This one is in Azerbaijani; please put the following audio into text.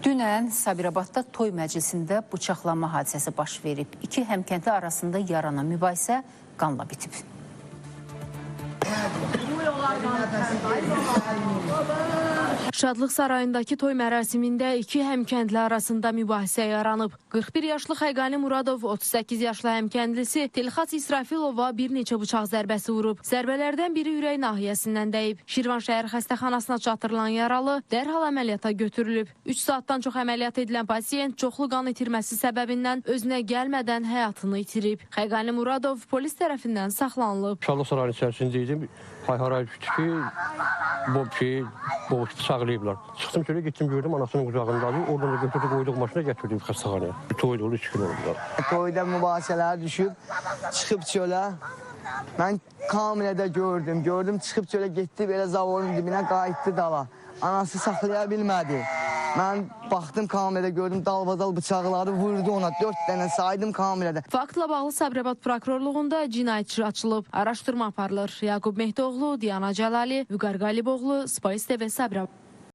Dünən Sabirabadda toy məclisində bıçaqlanma hadisəsi baş verib. İki həmkəndli arasında yaranan mübahisə qanla bitib. Şadlıq sarayındakı toy mərasimində iki həmkəndli arasında mübahisə yaranıb. 41 yaşlı Xəqani Muradov, 38 yaşlı həmkəndlisi Telxas İsrafilova bir neçə bıçaq zərbəsi vurub. Zərbələrdən biri ürək nahiyəsindən dəyib. Şirvan şəhər xəstəxanasına çatdırılan yaralı dərhal əməliyyata götürülüb. 3 saatdan çox əməliyyat edilən pasiyent çoxlu qan itirməsi səbəbindən özünə gəlmədən həyatını itirib. Xəqani Muradov polis tərəfindən saxlanılıb. Şadlıq sarayının içərisində idim. Hay-haray düşdü ki, bu bıçaqlayıblar. Çıxdım şöyle gittim gördüm anasının qucağındadır. Oradan da götürdü qoyduq maşına gətirdik xəstəxanaya. Toyda oldu 2 gün oldular. Toyda mübahisələr düşüb, çıxıb çölə. Mən kamerada gördüm çıxıb çölə getdi belə zavorun dibinə qayıtdı dala. Anası saxlaya bilmədi. Mən baxdım kamerada gördüm dalbadal bıçaqları vurdu ona 4 dənə saydım kamerada. Faktla bağlı Sabirabad prokurorluğunda cinayət işi açılıb. Araşdırma aparılır. Yaqub Mehdoğlu, Diana Cəlali, Vüqar Qaliboğlu, Spice TV Sabirabad.